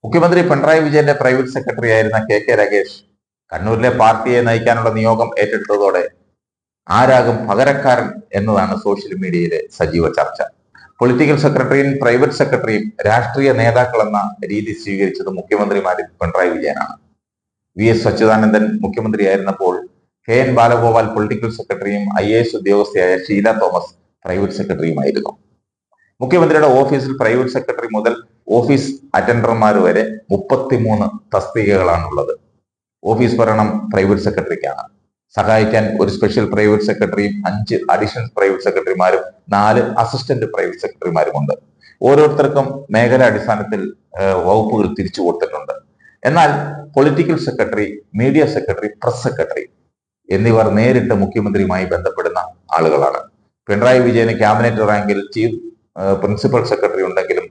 മുഖ്യമന്ത്രി പിണറായി വിജയന്റെ private secretary ആയിരുന്ന കെ രഗേഷ് കണ്ണൂരിലെ പാർട്ടിയെ നയിക്കാനുള്ള നിയോഗം ഏറ്റെടുത്തതോടെ ആരാകും പകരക്കാരൻ എന്നതാണ് സോഷ്യൽ മീഡിയയിലെ സജീവ ചർച്ച. പൊളിറ്റിക്കൽ സെക്രട്ടറിയും പ്രൈവറ്റ് സെക്രട്ടറിയും രാഷ്ട്രീയ നേതാക്കൾ എന്ന രീതി സ്വീകരിച്ചത് മുഖ്യമന്ത്രിമാരിൽ പിണറായി വിജയനാണ്. VS. Achuthanandan മുഖ്യമന്ത്രിയായിരുന്നപ്പോൾ K N. Balagopal political സെക്രട്ടറിയും IAS ഉദ്യോഗസ്ഥയായ ഷീല തോമസ് പ്രൈവറ്റ് സെക്രട്ടറിയുമായിരുന്നു. മുഖ്യമന്ത്രിയുടെ ഓഫീസിൽ പ്രൈവറ്റ് സെക്രട്ടറി മുതൽ ഓഫീസ് അറ്റൻഡർമാർ വരെ 33 തസ്തികകളാണുള്ളത്. ഓഫീസ് ഭരണം പ്രൈവറ്റ് സെക്രട്ടറിക്കാണ്. സഹായിക്കാൻ ഒരു സ്പെഷ്യൽ പ്രൈവറ്റ് സെക്രട്ടറിയും 5 അഡീഷണൽ പ്രൈവറ്റ് സെക്രട്ടറിമാരും 4 അസിസ്റ്റന്റ് പ്രൈവറ്റ് സെക്രട്ടറിമാരുമുണ്ട്. ഓരോരുത്തർക്കും മേഖല അടിസ്ഥാനത്തിൽ വകുപ്പുകൾ തിരിച്ചു കൊടുത്തിട്ടുണ്ട്. എന്നാൽ political secretary, media secretary, press secretary എന്നിവർ നേരിട്ട് മുഖ്യമന്ത്രിയുമായി ബന്ധപ്പെടുന്ന ആളുകളാണ്. പിണറായി വിജയന് ക്യാബിനറ്റ് റാങ്കിൽ ചീഫ് പ്രിൻസിപ്പൽ സെക്രട്ടറി ഉണ്ടെങ്കിലും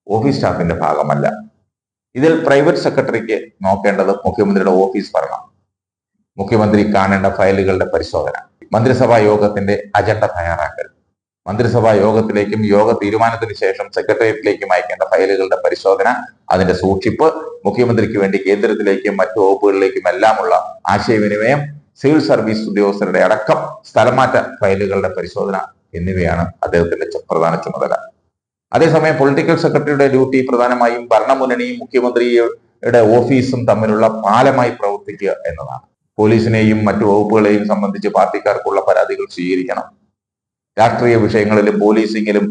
ഓഫീസ് സ്റ്റാഫിന്റെ ഭാഗമല്ല. ഇതിൽ പ്രൈവറ്റ് സെക്രട്ടറിക്ക് നോക്കേണ്ടത് മുഖ്യമന്ത്രിയുടെ ഓഫീസ് ഭരണം, മുഖ്യമന്ത്രി കാണേണ്ട ഫയലുകളുടെ പരിശോധന, മന്ത്രിസഭാ യോഗത്തിന്റെ അജണ്ട തയ്യാറാക്കൽ, മന്ത്രിസഭാ യോഗത്തിലേക്കും യോഗ തീരുമാനത്തിന് ശേഷം സെക്രട്ടേറിയറ്റിലേക്കും അയക്കേണ്ട ഫയലുകളുടെ പരിശോധന, അതിന്റെ സൂക്ഷിപ്പ്, മുഖ്യമന്ത്രിക്ക് വേണ്ടി കേന്ദ്രത്തിലേക്കും മറ്റു വകുപ്പുകളിലേക്കും എല്ലാമുള്ള ആശയവിനിമയം, സിവിൽ സർവീസ് ഉദ്യോഗസ്ഥരുടെ അടക്കം സ്ഥലമാറ്റ ഫയലുകളുടെ പരിശോധന എന്നിവയാണ് അദ്ദേഹത്തിന്റെ പ്രധാന ചുമതല. അതേസമയം പൊളിറ്റിക്കൽ സെക്രട്ടറിയുടെ ഡ്യൂട്ടി പ്രധാനമായും ഭരണമുന്നണിയും മുഖ്യമന്ത്രിയുടെ ഓഫീസും തമ്മിലുള്ള പാലമായി പ്രവർത്തിക്കുക എന്നതാണ്. പോലീസിനെയും മറ്റു വകുപ്പുകളെയും സംബന്ധിച്ച് പാർട്ടിക്കാർക്കുള്ള പരാതികൾ സ്വീകരിക്കണം. രാഷ്ട്രീയ വിഷയങ്ങളിലും പോലീസിംഗിലും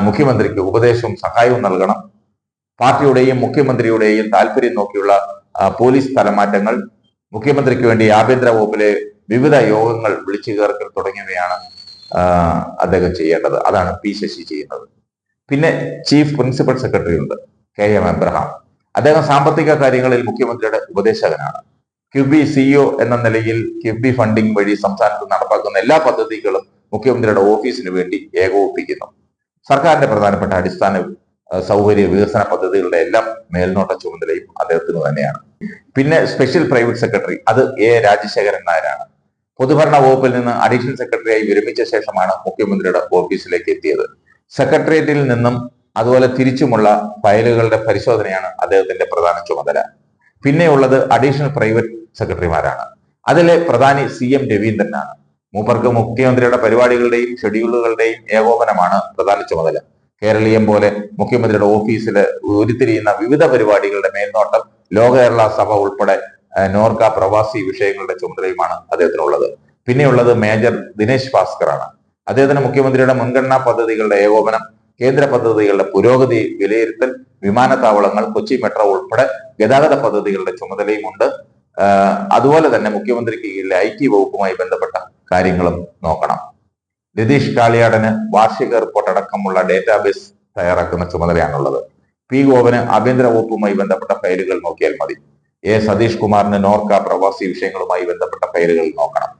മുഖ്യമന്ത്രിക്ക് ഉപദേശവും സഹായവും നൽകണം. പാർട്ടിയുടെയും മുഖ്യമന്ത്രിയുടെയും താല്പര്യം നോക്കിയുള്ള പോലീസ് സ്ഥലമാറ്റങ്ങൾ, മുഖ്യമന്ത്രിക്ക് വേണ്ടി ആഭ്യന്തര വകുപ്പിലെ വിവിധ യോഗങ്ങൾ വിളിച്ചു ചേർക്കൽ തുടങ്ങിയവയാണ് അദ്ദേഹം ചെയ്യേണ്ടത്. അതാണ് പി ശശി ചെയ്യുന്നത്. പിന്നെ ചീഫ് പ്രിൻസിപ്പൽ സെക്രട്ടറി ഉണ്ട്, KM എബ്രഹാം. അദ്ദേഹം സാമ്പത്തിക കാര്യങ്ങളിൽ മുഖ്യമന്ത്രിയുടെ ഉപദേശകനാണ്. കിഫ്ബി CEO എന്ന നിലയിൽ കിഫ്ബി ഫണ്ടിംഗ് വഴി സംസ്ഥാനത്ത് നടപ്പാക്കുന്ന എല്ലാ പദ്ധതികളും മുഖ്യമന്ത്രിയുടെ ഓഫീസിന് വേണ്ടി ഏകോപിപ്പിക്കുന്നു. സർക്കാരിന്റെ പ്രധാനപ്പെട്ട അടിസ്ഥാന സൗകര്യ വികസന പദ്ധതികളുടെ എല്ലാം മേൽനോട്ട ചുമതലയും അദ്ദേഹത്തിന് തന്നെയാണ്. പിന്നെ സ്പെഷ്യൽ പ്രൈവറ്റ് സെക്രട്ടറി, അത് രാജശേഖരൻ നായരാണ്. പൊതുഭരണ വകുപ്പിൽ നിന്ന് അഡീഷണൽ സെക്രട്ടറിയായി വിരമിച്ച ശേഷമാണ് മുഖ്യമന്ത്രിയുടെ ഓഫീസിലേക്ക് എത്തിയത്. സെക്രട്ടേറിയറ്റിൽ നിന്നും അതുപോലെ തിരിച്ചുമുള്ള ഫയലുകളുടെ പരിശോധനയാണ് അദ്ദേഹത്തിന്റെ പ്രധാന ചുമതല. പിന്നെയുള്ളത് അഡീഷണൽ പ്രൈവറ്റ് സെക്രട്ടറിമാരാണ്. അതിലെ പ്രധാനി CM രവീന്ദ്രനാണ്. മൂപ്പർക്ക് മുഖ്യമന്ത്രിയുടെ പരിപാടികളുടെയും ഷെഡ്യൂളുകളുടെയും ഏകോപനമാണ് പ്രധാന ചുമതല. കേരളീയം പോലെ മുഖ്യമന്ത്രിയുടെ ഓഫീസിൽ ഉരുത്തിരിയുന്ന വിവിധ പരിപാടികളുടെ മേൽനോട്ടം ലോക കേരള സഭ ഉൾപ്പെടെ നോർക്ക പ്രവാസി വിഷയങ്ങളുടെ ചുമതലയുമാണ് അദ്ദേഹത്തിനുള്ളത്. പിന്നെയുള്ളത് മേജർ ദിനേശ് ഭാസ്കറാണ്. അദ്ദേഹത്തിന് മുഖ്യമന്ത്രിയുടെ മുൻഗണനാ പദ്ധതികളുടെ ഏകോപനം, കേന്ദ്ര പദ്ധതികളുടെ പുരോഗതി വിലയിരുത്തൽ, വിമാനത്താവളങ്ങൾ, കൊച്ചി മെട്രോ ഉൾപ്പെടെ ഗതാഗത പദ്ധതികളുടെ ചുമതലയുമുണ്ട്. അതുപോലെ തന്നെ മുഖ്യമന്ത്രിക്ക് കീഴിലെ IT വകുപ്പുമായി ബന്ധപ്പെട്ട കാര്യങ്ങളും നോക്കണം. രതീഷ് കാളിയാടന് വാർഷിക റിപ്പോർട്ട് അടക്കമുള്ള ഡേറ്റാബേസ് തയ്യാറാക്കുന്ന ചുമതലയാണുള്ളത്. P ഗോപന് ആഭ്യന്തര വകുപ്പുമായി ബന്ധപ്പെട്ട ഫയലുകൾ നോക്കിയാൽ മതി. സതീഷ് കുമാറിന് നോർക്ക പ്രവാസി വിഷയങ്ങളുമായി ബന്ധപ്പെട്ട ഫയലുകൾ നോക്കണം.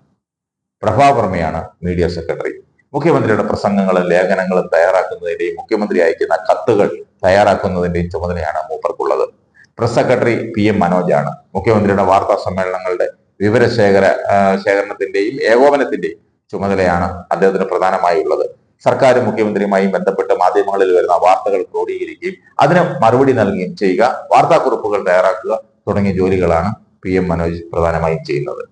പ്രഭാവർമ്മയാണ് മീഡിയ സെക്രട്ടറി. മുഖ്യമന്ത്രിയുടെ പ്രസംഗങ്ങളും ലേഖനങ്ങളും തയ്യാറാക്കുന്നതിന്റെയും മുഖ്യമന്ത്രി അയക്കുന്ന കത്തുകൾ തയ്യാറാക്കുന്നതിന്റെയും ചുമതലയാണ് മൂപ്പർക്കുള്ളത്. പ്രസ് സെക്രട്ടറി PM മനോജാണ്. മുഖ്യമന്ത്രിയുടെ വാർത്താ സമ്മേളനങ്ങളുടെ ശേഖരണത്തിന്റെയും ഏകോപനത്തിന്റെയും ചുമതലയാണ് അദ്ദേഹത്തിന് പ്രധാനമായുള്ളത്. സർക്കാർ മുഖ്യമന്ത്രിയുമായി ബന്ധപ്പെട്ട് മാധ്യമങ്ങളിൽ വരുന്ന വാർത്തകൾ ക്രോഡീകരിക്കുകയും അതിന് മറുപടി നൽകുകയും ചെയ്യുക, വാർത്താക്കുറിപ്പുകൾ തയ്യാറാക്കുക തുടങ്ങിയ ജോലികളാണ് PM മനോജ് പ്രധാനമായും ചെയ്യുന്നത്.